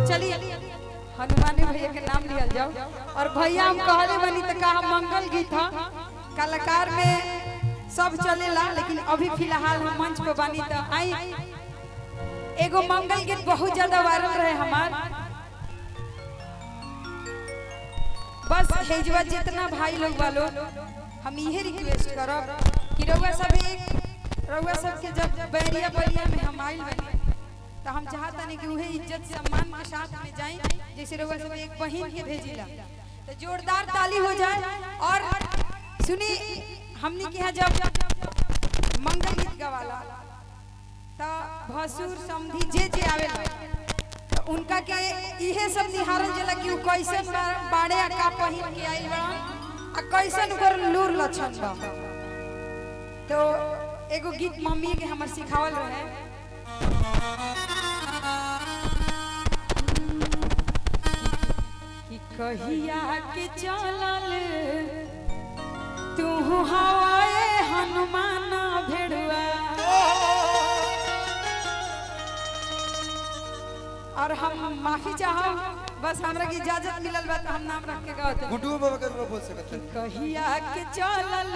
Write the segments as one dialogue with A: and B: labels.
A: चलिए हनुमानी भैया के नाम लिया जाओ। और भैया हम कहले बनी तो कहा मंगल गीत है कलाकार में सब चलेला, लेकिन अभी फिलहाल हम मंच पे बनी तो आई एगो मंगल गीत बहुत ज्यादा वायरल रहे हमार। बस हेजवा जितना भाई लोग वालो हम यही रिक्वेस्ट करब कि रउआ सब के जब बैरिया बैरिया में हम आइल बनी तो हम चाहता नहीं कि उहे इज्जत सम्मान के साथ में जाए जैसे रउआ सब एक बहन के भेजिला। तो जोरदार ताली हो जाए। और सुनी हमनी के यहाँ जब मंगल गीत गवाला तो भसुर समधी जे आवेला तो उनका के इहे सब निहारल जला कि उ कैसन बाड़े का पहिन के आइल बड़न आ कैसन ओकर लूर लक्षण बा। तो एगो गीत मम्मी के हमर सिखावल रहे कि कहिया के चलल तू हवाए हनुमान भेड़ुआ। और हम माफी चाहब बस हमरा की इजाजत मिलल बा तो हम नाम रख के गावत
B: गुड्डू बाबा के बोल सकत
A: कहिया के चलल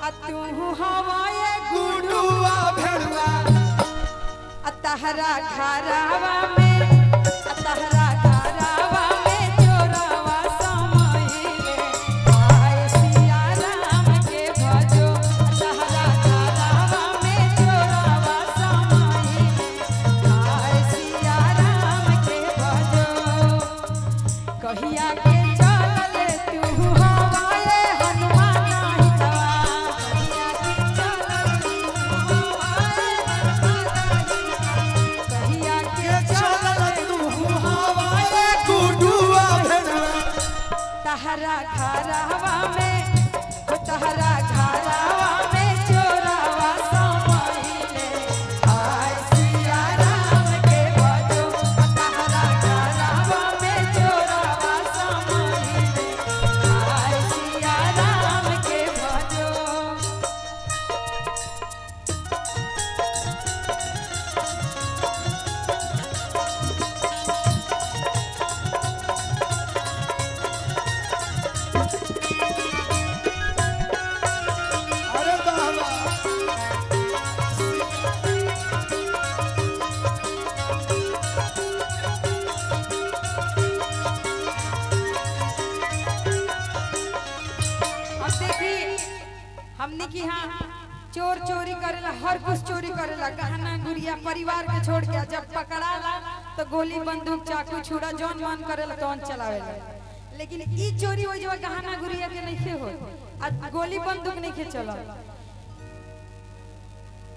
A: आ तू हवाए गुडुआ भेड़ुआ आ तहरा घरावा में आ तहरा घरावा में चोरावा समाइले आए सिया राम के भजो आ तहरा घरावा में चोरावा समाइले आए सिया राम के भजो। कहिया के चलल तू हवाए हनुमान हितवा कहिया के चलल तू हवाए गुडुआ भेड़ुआ तहरा घरावा में तहरा घरावा में चोरावा समाइले आय सिया राम के भजो तहरा घरावा में चोरावा समाइले आय सिया राम के भजो।
B: अरे बाबा
A: अब देखिए हमने की हाँ चोर चोरी करेला हर कुछ चोरी करेला गहना गुड़िया परिवार के छोड़ के जब पकड़ाला तो गोली बंदूक चाकू छुरा जौन मन करेला तौन चलावेला। लेकिन ई चोरी हो जब गहना गुड़िया के नहीं हो आ गोली बंदूक नहीं के चला।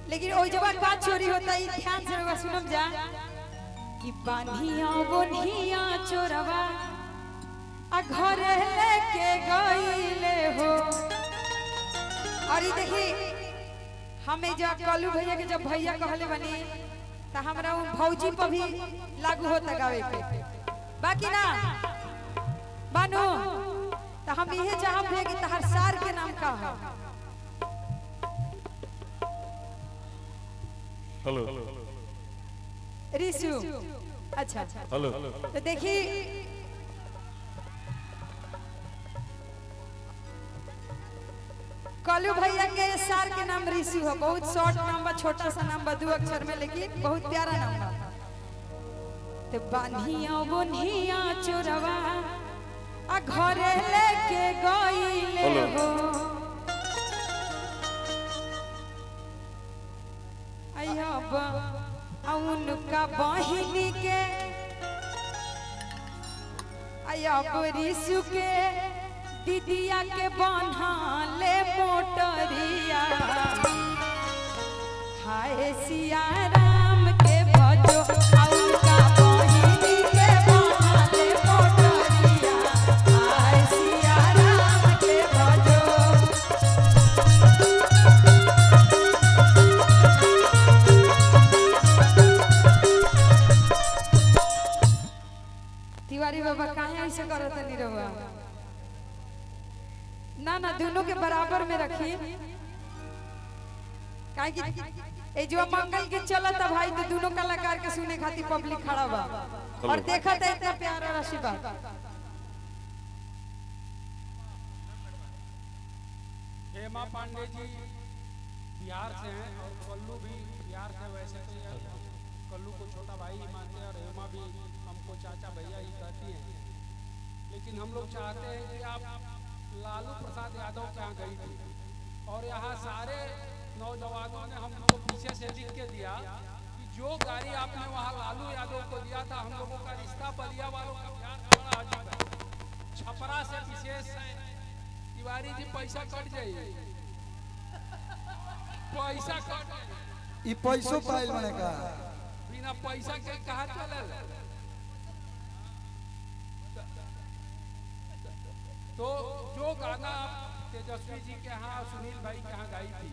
A: लेकिन ओ जब का चोरी होता है ध्यान से रउआ सुनम जा कि बांधिया बोनिया चोरवा आ घरे लेके गईले हो। और ये देखी हमें जब कलू भैया के जब भैया कहले बनी तो हमरा उ भौजी पर भी लागू होता गावे पे बाकी ना बानो तो हम यही चाहब है कि तहर सार के नाम का है।
C: हेलो
A: रिसु अच्छा
C: हेलो
A: तो देखी कलू भैया के सार के नाम ऋषि हो। बहुत शॉर्ट नाम बा छोटा सा नाम बा 2 अक्षर में लेकिन बहुत प्यारा नाम बा। तो बांधिया बोनिया चोरवा आ घरे लेके गईले हो। अयब उनका बहिनी के अयब ऋषि के दीदिया के बन्हा ले मोटरिया हाय सिया राम के भजो उनका बहिनी के बन्हा ले मोटरिया हाय सिया राम के भजो। तिवारी बाबा काहे ऐसे करत नहीं रहुआ ना ना दोनों के बराबर में रखी। काहे कि ए जो मंगल के चलत भाई तो दोनों कलाकार के सुने खातिर पब्लिक खड़ा बा और देखा था इतना प्यारा आशीर्वाद।
C: हेमा पांडे जी बिहार से हैं और कल्लू भी बिहार से। वैसे तो ये कल्लू को छोटा भाई ही मानते हैं और हेमा भी हमको चाचा भैया ही कहती हैं, लेकिन हम लोग चाहते हैं कि आप लालू प्रसाद यादव के यहाँ गई थी और यहाँ सारे नौजवानों ने हम लोग को पीछे से लिख के दिया कि जो गाड़ी आपने वहाँ लालू यादव को दिया था, हम लोगों का रिश्ता बलिया वालों का प्यार बड़ा अजीब है। छपरा से विशेष तिवारी जी पैसा कट जाइए, पैसा कट
B: ई पैसो पाइल मने का
C: बिना पैसा के कहा चले। तो जो गाना तेजस्वी जी के यहाँ सुनील भाई के यहाँ गाई थी,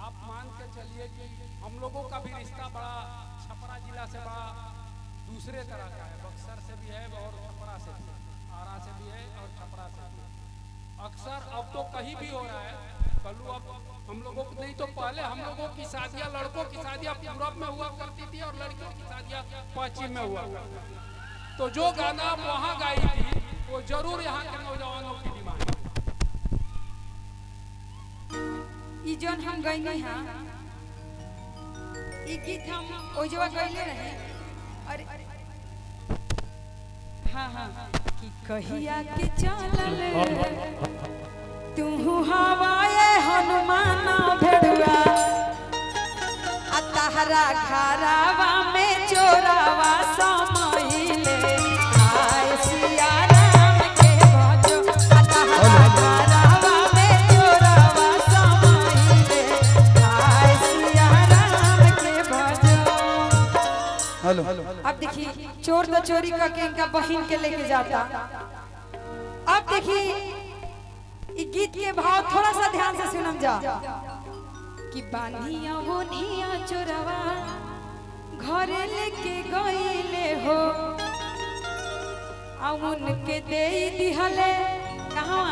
C: आप मान के चलिए कि हम लोगों का भी रिश्ता बड़ा छपरा जिला से बड़ा दूसरे तरह का है। बक्सर से भी है और छपरा से भी, आरा से भी है और छपरा से भी। अक्सर अब तो कहीं भी हो रहा है कल्लू, अब हम लोगों को नहीं तो पहले हम लोगों की शादियां, लड़कों की शादियां यूरोप में हुआ करती थी और लड़कियों की शादियां पश्चिम में हुआ करती थी। तो जो गाना आप वहाँ गाई थी वो जरूर यहाँ के नौजवानों की डिमांड है।
A: ई जोन हम गईनी हां ई गीत हम ओ जवा गईले रहे और हां हां कि कहिया के चलल तू हवाए हनुमान भेड़ुआ आ तहरा घरावा में चोरावा समइले आए सिया राम के भजो आ तहरा घरावा में चोरावा समइले आए सिया राम के भजो।
B: हेलो
A: अब देखिए चोर तो चोरी करके इनका बहन के लेके जाता। अब देखिए इस गीत के भाव थोड़ा सा ध्यान से सुनम जा कि बांधिया बोनिया चोरवा घरे लेके गईले हो अउन के दे दिहले कहां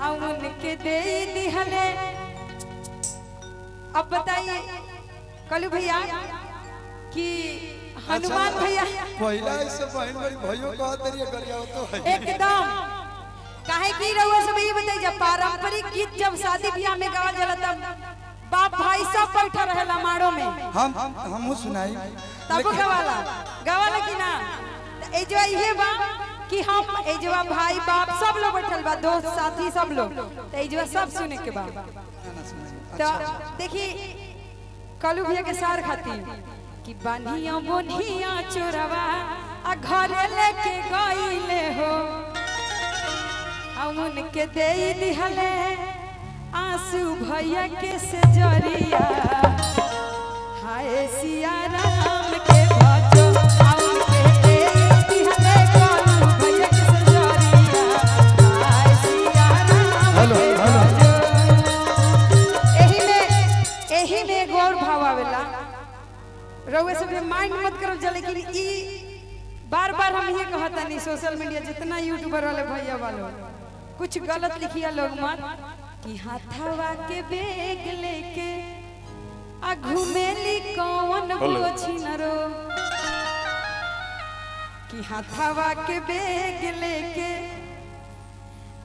A: अउन के दे दिहले। अब बताइए कलू भैया कि हनुमान भैया
B: पहला ऐसे बहन बड़ी भाइयों कहत रही गरिया तो है
A: एकदम काहे की रहुआ सब ये बताई जब पारंपरिक गीत जब शादी ब्याह में गावल जाला तब बाप भाई सब बैठा रहेला माड़ो में
B: हम सुनाई
A: तब गवाला कि ना ए जो इहे बा कि हम ए जो भाई बाप सब लोग बैठल बा दोस्त साथी सब लोग तो ए जो सब सुने के बा। तो देखिए कलू भैया के सार खाती कि बानिया बोनिया चोरवा आ घरे लेके गईले हो अउन के दे दिहले आंसू भैया के से जरिया हाय सिया राम के भजो अउन के दे दिहले कलू भैया के से जरिया हाय सिया राम के भजो। एही में गौर भाव आवेला रउए सब माइंड मत करो जा, लेकिन ई बार बार हम ये कहता नहीं सोशल मीडिया जितना यूट्यूबर वाले भैया वालों कुछ गलत लिखिया लोग मत कि हाथवा के बेग लेके आ घुमेली कौन बोछिनरो कि हाथवा के बेग लेके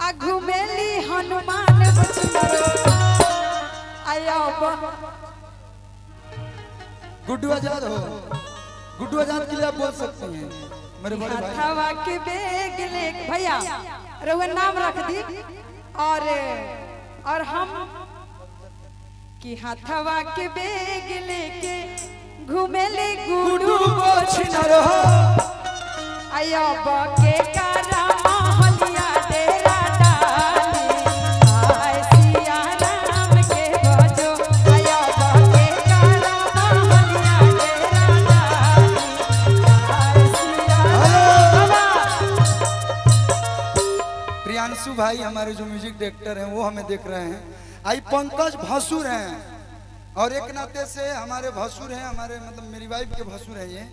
A: आ घुमेली हनुमान बोछिनरो। आया
B: गुड्डू आजाद हो, गुड्डू आजाद के लिए आप बोल सकती हैं मेरे बड़े भाई।
A: हवा के बेग ले भैया रहुआ नाम रख दी और हम कि हाथवा के बेग लेके घूमेले गुडू बोछनरो आया बके कारा महलिया डेरा डाली आय सिया राम के भजो आया बके कारा महलिया डेरा डाली आय सिया राम।
B: प्रियांशु भाई हमारे जो म्यूजिक डायरेक्टर हैं वो हमें देख रहे हैं। आई पंकज भसुर हैं और एक नाते से हमारे भसुर हैं, हमारे मतलब मेरी वाइफ के भसुर हैं, ये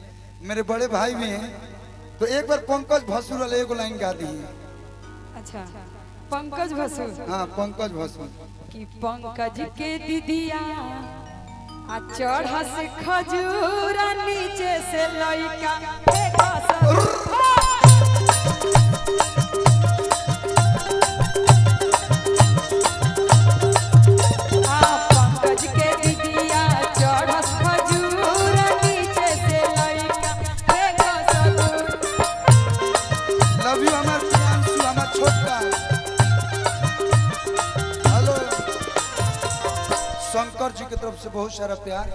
B: मेरे बड़े भाई भी हैं। तो एक बार पंकज भसुर वाले एक लाइन गा दी।
A: अच्छा पंकज भसुर,
B: हाँ पंकज भसुर
A: कि पंकज के दीदिया आ चढ़ा से खजूर नीचे से लइका देखा सब
B: शंकर जी की तरफ से बहुत सारा प्यार,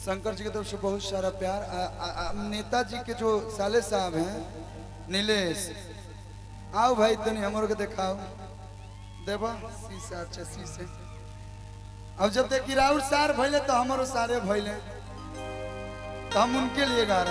B: शंकर जी की तरफ से बहुत सारा प्यार। नेताजी के जो साले साहब हैं नीलेश, आओ भाई तनी हमरो के दिखाओ देवा शीशा। अच्छा शीशे अब जब तक राउर सार भइले तो हमारो सारे भइले, तो हम उनके लिए गा रहे हैं।